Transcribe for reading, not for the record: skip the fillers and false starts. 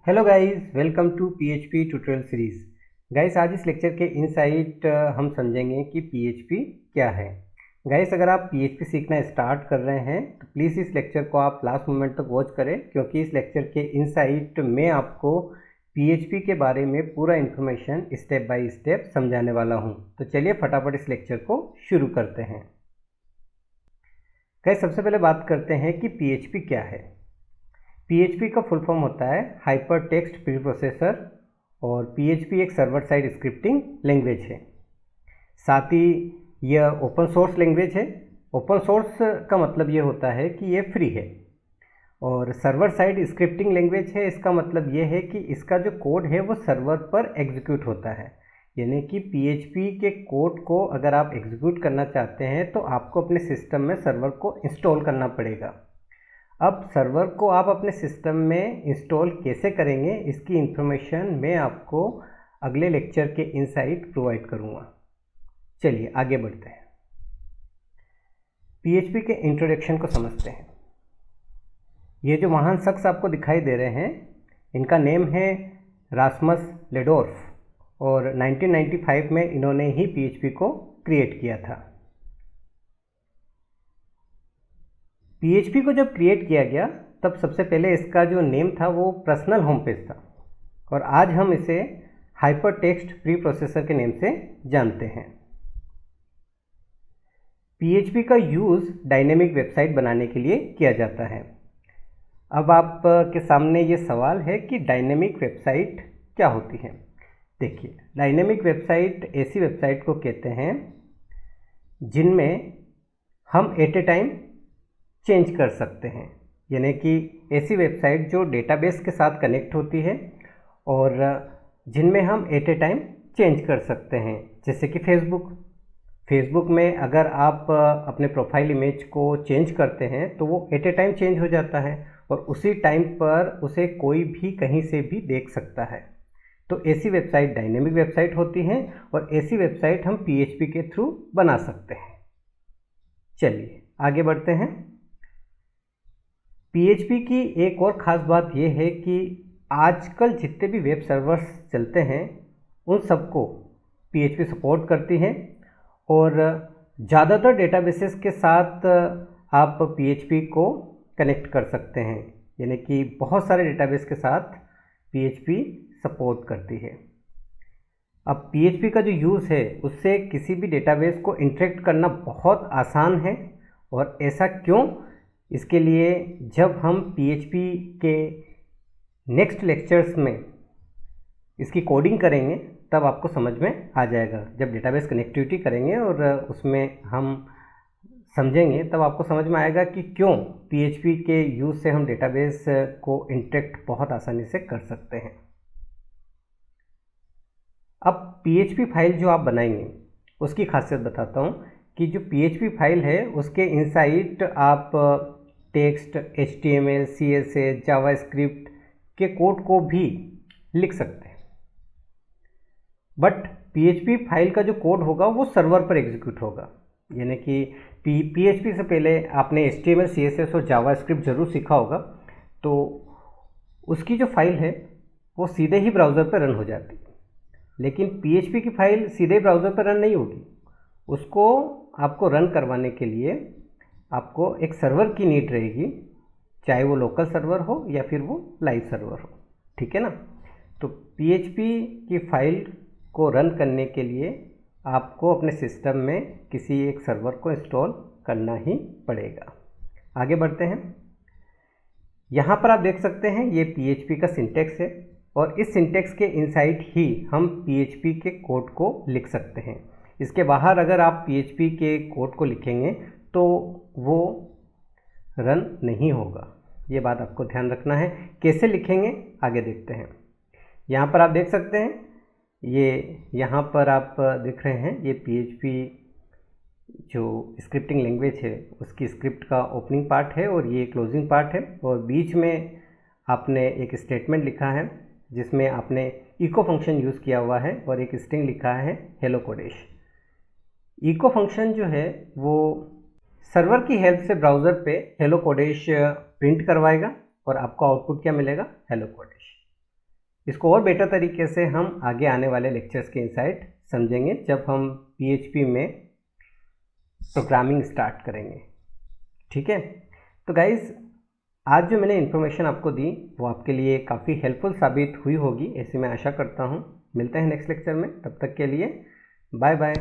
Hello guys, welcome to PHP tutorial series. Guys, आज इस lecture के इनसाइट हम समझेंगे कि पीएचपी क्या है। गाइस, अगर आप पीएचपी सीखना स्टार्ट कर रहे हैं तो प्लीज़ इस लेक्चर को आप लास्ट मोमेंट तक वॉच करें, क्योंकि इस लेक्चर के इनसाइट में आपको पीएचपी के बारे में पूरा इन्फॉर्मेशन स्टेप बाय स्टेप समझाने वाला हूँ। तो चलिए फटाफट इस लेक्चर को शुरू करते हैं। गाइस, सबसे पहले बात करते हैं कि पीएचपी क्या है। पीएचपी का फुल फॉर्म होता है हाइपर टेक्स्ट प्री प्रोसेसर, और पीएचपी एक सर्वर साइड स्क्रिप्टिंग लैंग्वेज है। साथ ही यह ओपन सोर्स लैंग्वेज है। ओपन सोर्स का मतलब ये होता है कि ये फ्री है, और सर्वर साइड स्क्रिप्टिंग लैंग्वेज है। इसका मतलब ये है कि इसका जो कोड है वो सर्वर पर एग्जीक्यूट होता है, यानी कि पीएचपी के कोड को अगर आप एग्जीक्यूट करना चाहते हैं तो आपको अपने सिस्टम में सर्वर को इंस्टॉल करना पड़ेगा। अब सर्वर को आप अपने सिस्टम में इंस्टॉल कैसे करेंगे, इसकी इन्फॉर्मेशन मैं आपको अगले लेक्चर के इनसाइट प्रोवाइड करूँगा। चलिए आगे बढ़ते हैं। पीएचपी के इंट्रोडक्शन को समझते हैं। ये जो महान शख्स आपको दिखाई दे रहे हैं, इनका नेम है रास्मस लेडोर्फ, और 1995 में इन्होंने ही पीएचपी को क्रिएट किया था। पीएचपी को जब क्रिएट किया गया तब सबसे पहले इसका जो नेम था वो पर्सनल होम पेज था, और आज हम इसे हाइपर टेक्स्ट प्री प्रोसेसर के नेम से जानते हैं। पीएचपी का यूज़ डायनेमिक वेबसाइट बनाने के लिए किया जाता है। अब आपके सामने ये सवाल है कि डायनेमिक वेबसाइट क्या होती है। देखिए, डायनेमिक वेबसाइट ऐसी वेबसाइट को कहते हैं जिनमें हम एट ए टाइम चेंज कर सकते हैं, यानी कि ऐसी वेबसाइट जो डेटाबेस के साथ कनेक्ट होती है और जिनमें हम एट ए टाइम चेंज कर सकते हैं। जैसे कि फेसबुक में अगर आप अपने प्रोफाइल इमेज को चेंज करते हैं तो वो एट ए टाइम चेंज हो जाता है, और उसी टाइम पर उसे कोई भी कहीं से भी देख सकता है। तो ऐसी वेबसाइट डायनेमिक वेबसाइट होती हैं, और ऐसी वेबसाइट हम पीएचपी के थ्रू बना सकते हैं। चलिए आगे बढ़ते हैं। पीएचपी की एक और ख़ास बात यह है कि आजकल जितने भी वेब सर्वर्स चलते हैं उन सबको पीएचपी सपोर्ट करती है, और ज़्यादातर डेटाबेसेस के साथ आप पीएचपी को कनेक्ट कर सकते हैं, यानी कि बहुत सारे डेटाबेस के साथ पीएचपी सपोर्ट करती है। अब पीएचपी का जो यूज़ है उससे किसी भी डेटाबेस को इंटरेक्ट करना बहुत आसान है। और ऐसा क्यों? इसके लिए जब हम पीएचपी के नेक्स्ट लेक्चर्स में इसकी कोडिंग करेंगे तब आपको समझ में आ जाएगा। जब डेटाबेस कनेक्टिविटी करेंगे और उसमें हम समझेंगे तब आपको समझ में आएगा कि क्यों पीएचपी के यूज़ से हम डेटाबेस को इंटरेक्ट बहुत आसानी से कर सकते हैं। अब पीएचपी फाइल जो आप बनाएंगे उसकी खासियत बताता हूँ कि जो पीएचपी फाइल है उसके इनसाइट आप टेक्स्ट, HTML, CSS, जावास्क्रिप्ट के कोड को भी लिख सकते हैं। बट पीएचपी फाइल का जो कोड होगा वो सर्वर पर एग्जीक्यूट होगा, यानी कि पीएचपी से पहले आपने HTML, CSS और जावास्क्रिप्ट जरूर सीखा होगा, तो उसकी जो फाइल है वो सीधे ही ब्राउज़र पर रन हो जाती है। लेकिन पीएचपी की फाइल सीधे ब्राउज़र पर रन नहीं होगी। उसको आपको रन करवाने के लिए आपको एक सर्वर की नीड रहेगी, चाहे वो लोकल सर्वर हो या फिर वो लाइव सर्वर हो। ठीक है ना? तो पीएचपी की फाइल को रन करने के लिए आपको अपने सिस्टम में किसी एक सर्वर को इंस्टॉल करना ही पड़ेगा। आगे बढ़ते हैं। यहाँ पर आप देख सकते हैं ये पीएचपी का सिंटेक्स है, और इस सिंटेक्स के इनसाइड ही हम पीएचपी के कोड को लिख सकते हैं। इसके बाहर अगर आप पीएचपी के कोड को लिखेंगे तो वो रन नहीं होगा। ये बात आपको ध्यान रखना है। कैसे लिखेंगे आगे देखते हैं। यहाँ पर आप देख सकते हैं, ये यहाँ पर आप देख रहे हैं, ये पीएचपी जो स्क्रिप्टिंग लैंग्वेज है उसकी स्क्रिप्ट का ओपनिंग पार्ट है और ये क्लोजिंग पार्ट है, और बीच में आपने एक स्टेटमेंट लिखा है जिसमें आपने इको फंक्शन यूज़ किया हुआ है, और एक स्ट्रिंग लिखा है हेलो कोडेश। इको फंक्शन जो है वो सर्वर की हेल्प से ब्राउज़र पे हेलो कोडेश प्रिंट करवाएगा, और आपको आउटपुट क्या मिलेगा? हेलो कोडेश। इसको और बेटर तरीके से हम आगे आने वाले लेक्चर्स के इनसाइट समझेंगे जब हम PHP में प्रोग्रामिंग स्टार्ट करेंगे। ठीक है, तो गाइज़ आज जो मैंने इन्फॉर्मेशन आपको दी वो आपके लिए काफ़ी हेल्पफुल साबित हुई होगी, ऐसी मैं आशा करता हूँ। मिलते हैं नेक्स्ट लेक्चर में, तब तक के लिए बाय बाय।